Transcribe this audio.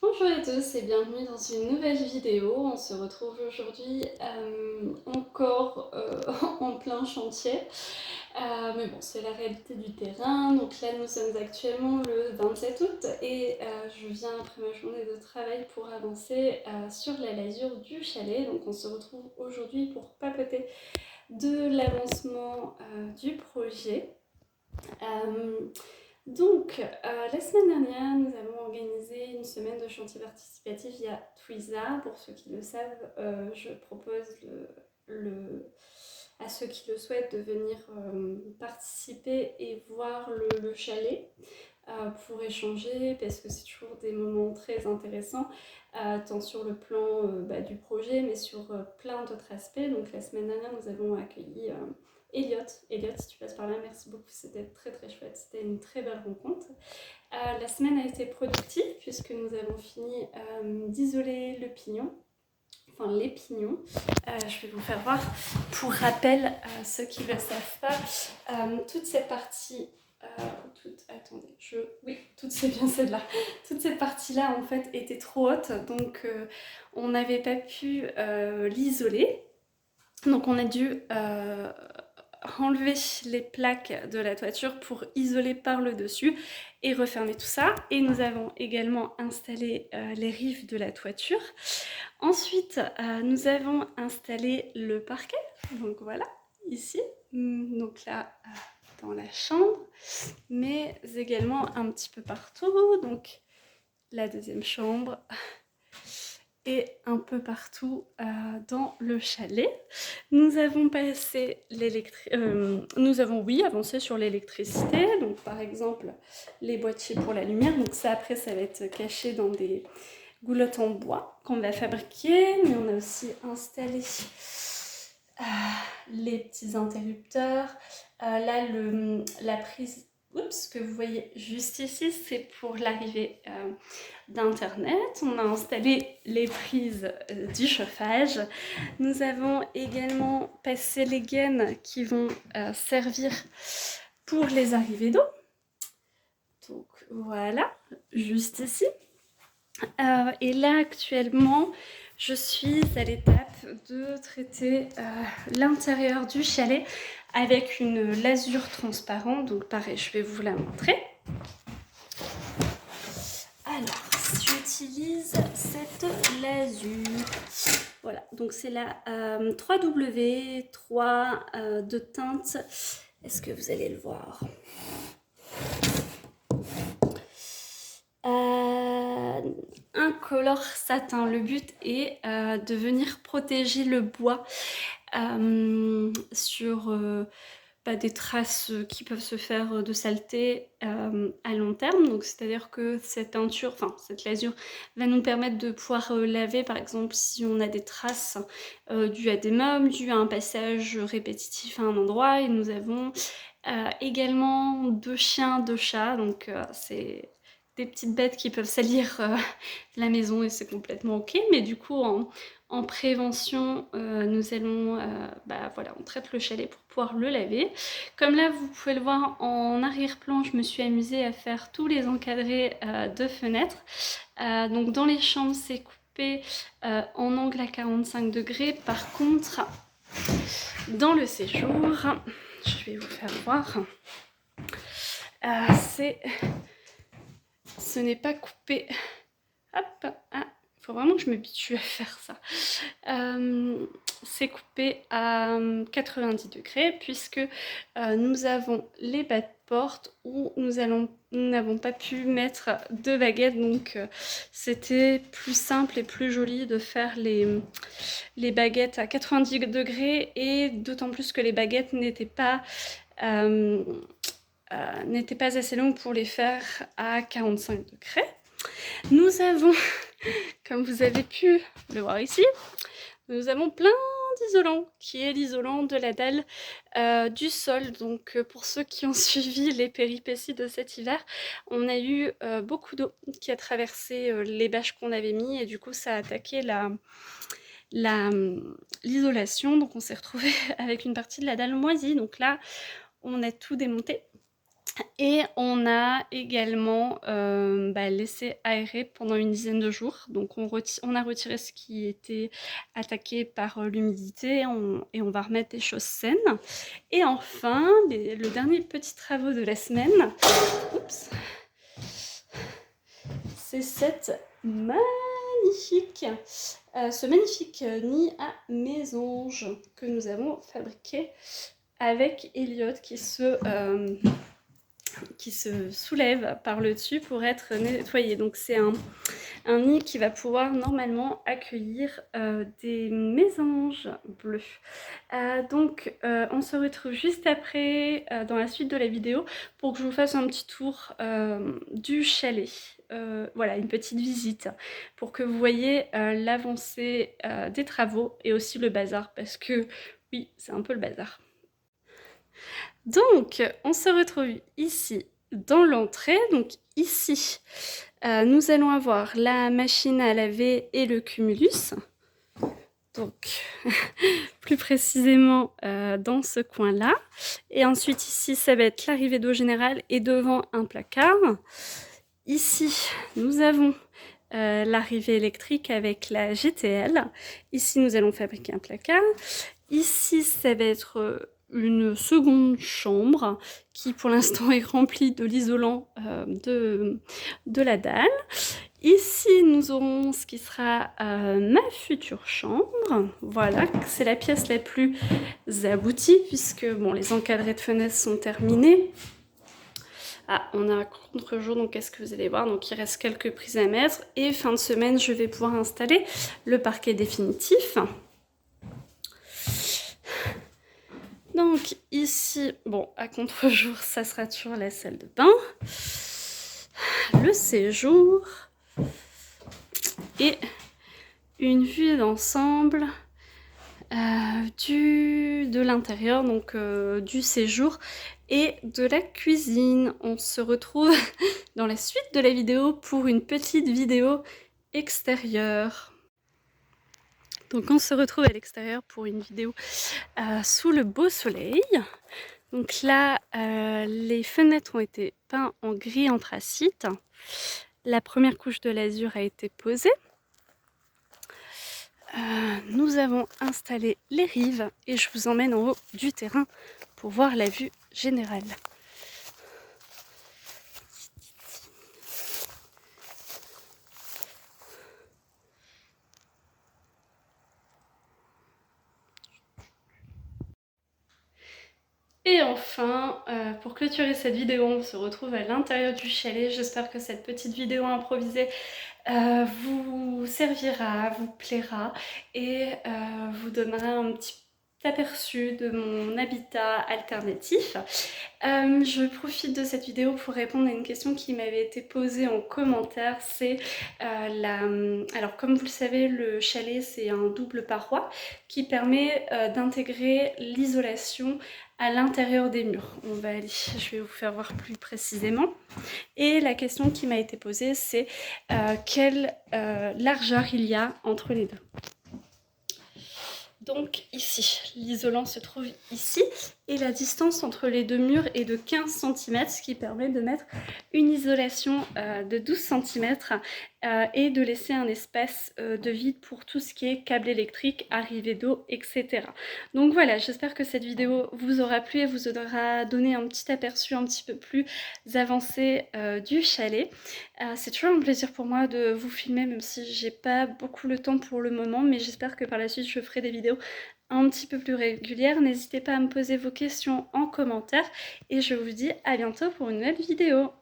Bonjour à tous et bienvenue dans une nouvelle vidéo. On se retrouve aujourd'hui encore en plein chantier. Mais bon, c'est la réalité du terrain. Donc là, nous sommes actuellement le 27 août et je viens après ma journée de travail pour avancer sur la lasure du chalet. Donc on se retrouve aujourd'hui pour papoter de l'avancement du projet. La semaine dernière, nous avons organisé une semaine de chantier participatif via Twiza. Pour ceux qui le savent, je propose à ceux qui le souhaitent de venir participer et voir le chalet pour échanger parce que c'est toujours des moments très intéressants, tant sur le plan du projet mais sur plein d'autres aspects. Donc la semaine dernière, nous avons accueilli Elliot. Elliot, si tu passes par là, merci beaucoup, c'était très très chouette, c'était une très belle rencontre. La semaine a été productive puisque nous avons fini d'isoler le pignon, enfin les pignons. Je vais vous faire voir. Pour rappel, ceux qui ne le savent pas, toute cette partie, attendez, oui, c'est bien celle-là. Toute cette partie-là en fait était trop haute, donc on n'avait pas pu l'isoler. Donc on a dû enlever les plaques de la toiture pour isoler par le dessus et refermer tout ça. Et nous avons également installé les rives de la toiture. Ensuite, nous avons installé le parquet. Donc voilà, ici. Donc là, dans la chambre, mais également un petit peu partout. Donc la deuxième chambre et un peu partout dans le chalet. Nous avons avancé sur l'électricité, donc par exemple les boîtiers pour la lumière, donc ça après ça va être caché dans des goulottes en bois qu'on va fabriquer, mais on a aussi installé les petits interrupteurs, là la prise que vous voyez juste ici, c'est pour l'arrivée d'internet. On a installé les prises du chauffage. Nous avons également passé les gaines qui vont servir pour les arrivées d'eau. Donc voilà, juste ici. Et là actuellement, je suis à l'étape de traiter l'intérieur du chalet avec une lasure transparente. Donc pareil, je vais vous la montrer. Alors, j'utilise cette lasure. Voilà, donc c'est la 3W3 de teinte. Est-ce que vous allez le voir? Incolore satin. Le but est de venir protéger le bois sur des traces qui peuvent se faire de saleté à long terme. Donc c'est-à-dire que cette teinture, enfin cette lasure va nous permettre de pouvoir laver par exemple si on a des traces dues à des meubles, dues à un passage répétitif à un endroit. Et nous avons également 2 chiens, 2 chats, donc c'est des petites bêtes qui peuvent salir la maison et c'est complètement ok, mais du coup en prévention nous allons voilà, on traite le chalet pour pouvoir le laver. Comme là vous pouvez le voir en arrière-plan, je me suis amusée à faire tous les encadrés de fenêtres. Donc dans les chambres c'est coupé en angle à 45 degrés. Par contre dans le séjour, je vais vous faire voir, ce n'est pas coupé. Hop, il faut vraiment que je m'habitue à faire ça. C'est coupé à 90 degrés puisque nous avons les bas de porte où nous n'avons pas pu mettre de baguettes, donc c'était plus simple et plus joli de faire les baguettes à 90 degrés, et d'autant plus que les baguettes n'étaient pas assez longues pour les faire à 45 degrés. Nous avons, comme vous avez pu le voir ici, nous avons plein d'isolant, qui est l'isolant de la dalle du sol. Donc pour ceux qui ont suivi les péripéties de cet hiver, on a eu beaucoup d'eau qui a traversé les bâches qu'on avait mis, et du coup ça a attaqué l'isolation. Donc on s'est retrouvé avec une partie de la dalle moisie. Donc là on a tout démonté Et on a également laissé aérer pendant une dizaine de jours. Donc on a retiré ce qui était attaqué par l'humidité et on va remettre des choses saines. Et enfin, le dernier petit travaux de la semaine, oups, c'est ce magnifique nid à mésanges que nous avons fabriqué avec Elliot qui se soulève par le dessus pour être nettoyé. Donc c'est un nid qui va pouvoir normalement accueillir des mésanges bleus. On se retrouve juste après dans la suite de la vidéo pour que je vous fasse un petit tour du chalet. Voilà, une petite visite pour que vous voyez l'avancée des travaux et aussi le bazar parce que oui, c'est un peu le bazar. Donc, on se retrouve ici dans l'entrée. Donc ici, nous allons avoir la machine à laver et le cumulus. Donc, plus précisément dans ce coin-là. Et ensuite, ici, ça va être l'arrivée d'eau générale et devant un placard. Ici, nous avons l'arrivée électrique avec la GTL. Ici, nous allons fabriquer un placard. Ici, ça va être une seconde chambre qui, pour l'instant, est remplie de l'isolant de la dalle. Ici, nous aurons ce qui sera ma future chambre. Voilà, c'est la pièce la plus aboutie puisque bon, les encadrés de fenêtres sont terminés. Ah, on a un contre-jour, donc qu'est-ce que vous allez voir? Donc il reste quelques prises à mettre et fin de semaine, je vais pouvoir installer le parquet définitif. Donc ici, bon, à contre-jour, ça sera toujours la salle de bain, le séjour et une vue d'ensemble de l'intérieur, donc du séjour et de la cuisine. On se retrouve dans la suite de la vidéo pour une petite vidéo extérieure. Donc on se retrouve à l'extérieur pour une vidéo sous le beau soleil. Donc là, les fenêtres ont été peintes en gris anthracite. La première couche de l'azur a été posée. Nous avons installé les rives et je vous emmène en haut du terrain pour voir la vue générale. Et enfin, pour clôturer cette vidéo, on se retrouve à l'intérieur du chalet. J'espère que cette petite vidéo improvisée vous servira, vous plaira et vous donnera un petit aperçu de mon habitat alternatif. Je profite de cette vidéo pour répondre à une question qui m'avait été posée en commentaire. C'est alors comme vous le savez, le chalet c'est un double paroi qui permet d'intégrer l'isolation à l'intérieur des murs. Je vais vous faire voir plus précisément. Et la question qui m'a été posée, c'est quelle largeur il y a entre les deux. Donc ici, l'isolant se trouve ici et la distance entre les deux murs est de 15 cm, ce qui permet de mettre une isolation de 12 cm et de laisser un espace de vide pour tout ce qui est câble électrique, arrivée d'eau, etc. Donc voilà, j'espère que cette vidéo vous aura plu et vous aura donné un petit aperçu un petit peu plus avancé du chalet. C'est toujours un plaisir pour moi de vous filmer, même si j'ai pas beaucoup le temps pour le moment, mais j'espère que par la suite je ferai des vidéos un petit peu plus régulières. N'hésitez pas à me poser vos questions en commentaire et je vous dis à bientôt pour une nouvelle vidéo.